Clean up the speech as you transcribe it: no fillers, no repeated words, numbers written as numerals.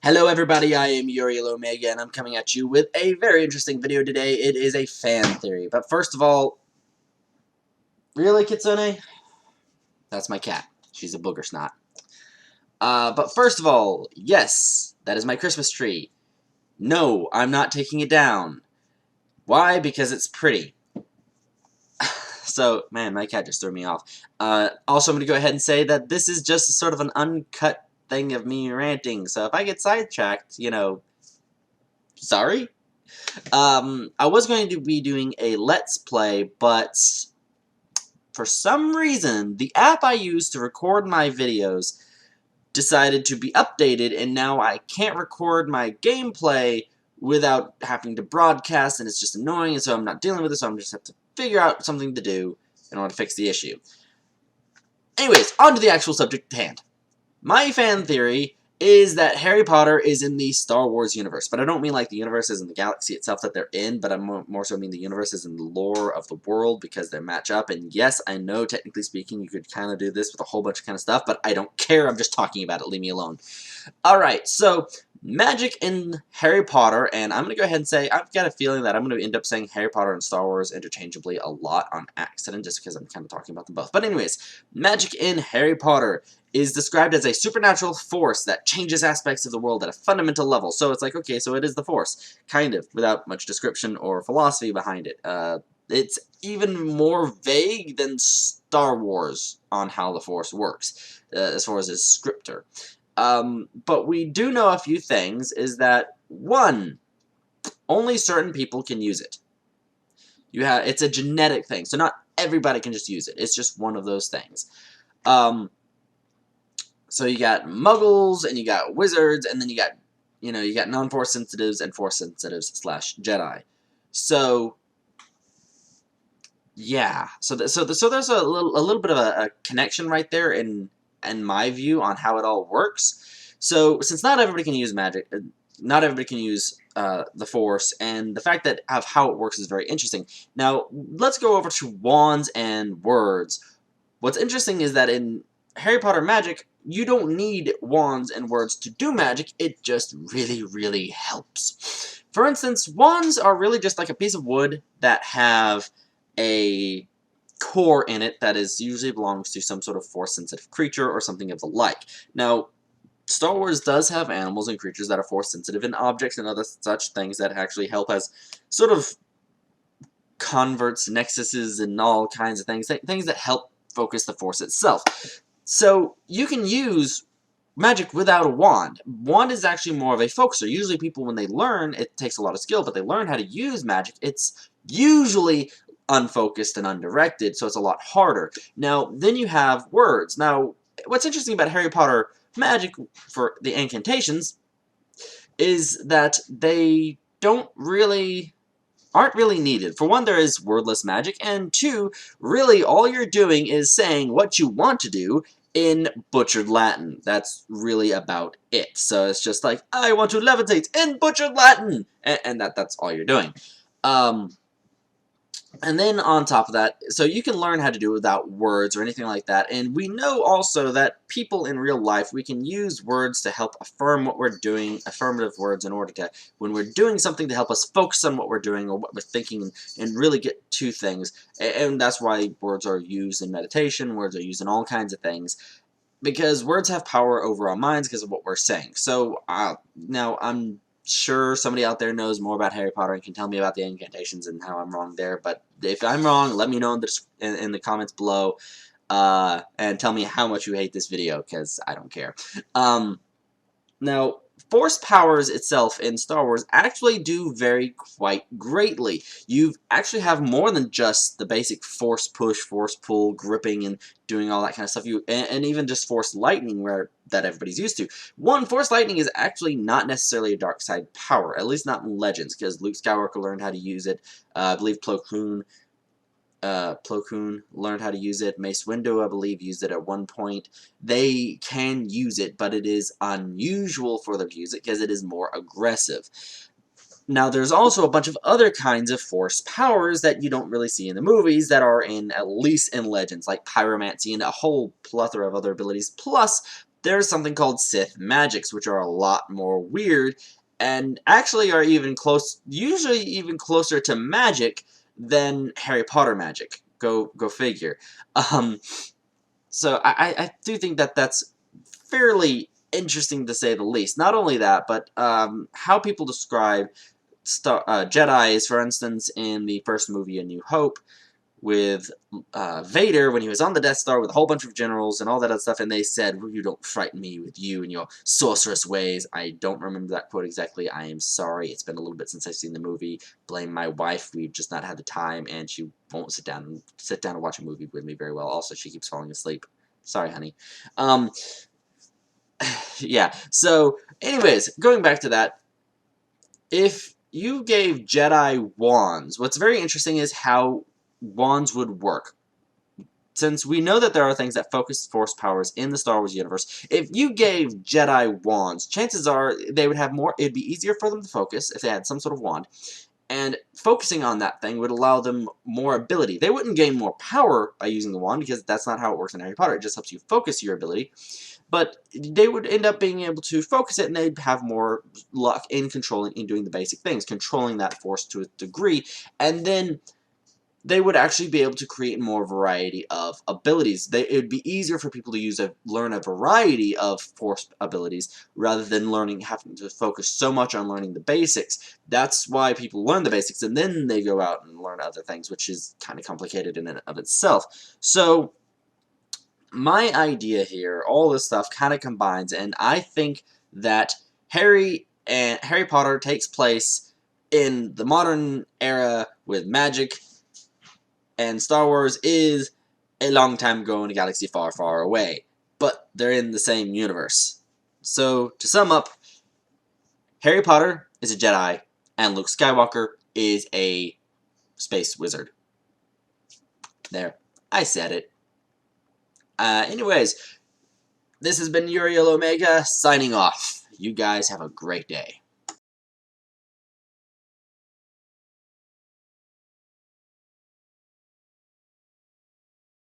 Hello everybody, I am Uriel Omega, and I'm coming at you with a very interesting video today. It is a fan theory, but first of all, really, Kitsune? That's my cat. She's a booger snot. But first of all, yes, that is my Christmas tree. No, I'm not taking it down. Why? Because it's pretty. So, man, my cat just threw me off. Also, I'm going to go ahead and say that this is just sort of an uncut thing of me ranting, so if I get sidetracked, sorry? I was going to be doing a Let's Play, but for some reason, the app I use to record my videos decided to be updated, and now I can't record my gameplay without having to broadcast, and it's just annoying, and so I'm not dealing with it, so I'm just have to figure out something to do in order to fix the issue. Anyways, on to the actual subject at hand. My fan theory is that Harry Potter is in the Star Wars universe, but I don't mean like the universe is in the galaxy itself that they're in, but I more so mean the universe is in the lore of the world because they match up, and yes, I know, technically speaking, you could kind of do this with a whole bunch of kind of stuff, but I don't care, I'm just talking about it, leave me alone. Alright, so, magic in Harry Potter, and I'm going to go ahead and say, I've got a feeling that I'm going to end up saying Harry Potter and Star Wars interchangeably a lot on accident, just because I'm kind of talking about them both. But anyways, magic in Harry Potter is described as a supernatural force that changes aspects of the world at a fundamental level. So it's like, okay, so it is the Force, kind of, without much description or philosophy behind it. It's even more vague than Star Wars on how the Force works, as far as its scripture. But we do know a few things, is that, one, only certain people can use it. It's a genetic thing, so not everybody can just use it. It's just one of those things. So you got muggles, and you got wizards, and then you got non-force sensitives and force sensitives / Jedi. So, yeah. So there's a little bit of a connection right there in my view on how it all works. So since not everybody can use magic, not everybody can use the Force, and the fact that of how it works is very interesting. Now let's go over to wands and words. What's interesting is that in Harry Potter magic, you don't need wands and words to do magic, it just really, really helps. For instance, wands are really just like a piece of wood that have a core in it that usually belongs to some sort of force-sensitive creature or something of the like. Now, Star Wars does have animals and creatures that are force-sensitive, and objects and other such things that actually help as sort of converts, nexuses, and all kinds of things that help focus the Force itself. So you can use magic without a wand. Wand is actually more of a focuser. Usually people, when they learn, it takes a lot of skill, but they learn how to use magic, it's usually unfocused and undirected, so it's a lot harder. Now, then you have words. Now, what's interesting about Harry Potter magic for the incantations is that they aren't really needed. For one, there is wordless magic, and two, really all you're doing is saying what you want to do in butchered Latin. That's really about it. So it's just like, I want to levitate in butchered Latin! And that's all you're doing. And then on top of that, so you can learn how to do it without words or anything like that, and we know also that people in real life, we can use words to help affirm what we're doing, affirmative words, in order to, when we're doing something, to help us focus on what we're doing or what we're thinking and really get to things, and that's why words are used in meditation, words are used in all kinds of things, because words have power over our minds because of what we're saying. So, now, I'm sure somebody out there knows more about Harry Potter and can tell me about the incantations and how I'm wrong there, but if I'm wrong, let me know in the comments below, and tell me how much you hate this video, because I don't care. Now, Force powers itself in Star Wars actually do vary quite greatly. You actually have more than just the basic Force push, Force pull, gripping, and doing all that kind of stuff. And even just Force lightning, that everybody's used to. One, Force lightning is actually not necessarily a dark side power, at least not in Legends, because Luke Skywalker learned how to use it. I believe Plo Koon learned how to use it. Mace Windu, I believe, used it at one point. They can use it, but it is unusual for them to use it because it is more aggressive. Now, there's also a bunch of other kinds of Force powers that you don't really see in the movies that are at least in Legends, like Pyromancy and a whole plethora of other abilities. Plus, there's something called Sith magics, which are a lot more weird, and actually are usually even closer to magic than Harry Potter magic. Go figure. Um, so I do think that that's fairly interesting to say the least. Not only that, but how people describe Jedi's, for instance, in the first movie, A New Hope, with Vader when he was on the Death Star with a whole bunch of generals and all that other stuff, and they said, "You don't frighten me with you and your sorceress ways." I don't remember that quote exactly. I am sorry. It's been a little bit since I've seen the movie. Blame my wife. We've just not had the time, and she won't sit down and watch a movie with me very well. Also, she keeps falling asleep. Sorry, honey. Um, yeah. So, anyways, going back to that, if you gave Jedi wands, what's very interesting is how wands would work. Since we know that there are things that focus force powers in the Star Wars universe, if you gave Jedi wands, chances are they would have more, it'd be easier for them to focus if they had some sort of wand, and focusing on that thing would allow them more ability. They wouldn't gain more power by using the wand, because that's not how it works in Harry Potter. It just helps you focus your ability, but they would end up being able to focus it, and they'd have more luck in doing the basic things, controlling that force to a degree, and then they would actually be able to create more variety of abilities. It would be easier for people to learn a variety of force abilities rather than having to focus so much on learning the basics. That's why people learn the basics and then they go out and learn other things, which is kind of complicated in and of itself. So my idea here, all this stuff kind of combines, and I think that Harry Potter takes place in the modern era with magic, and Star Wars is a long time ago in a galaxy far, far away. But they're in the same universe. So, to sum up, Harry Potter is a Jedi, and Luke Skywalker is a space wizard. There. I said it. Anyways, this has been Uriel Omega, signing off. You guys have a great day.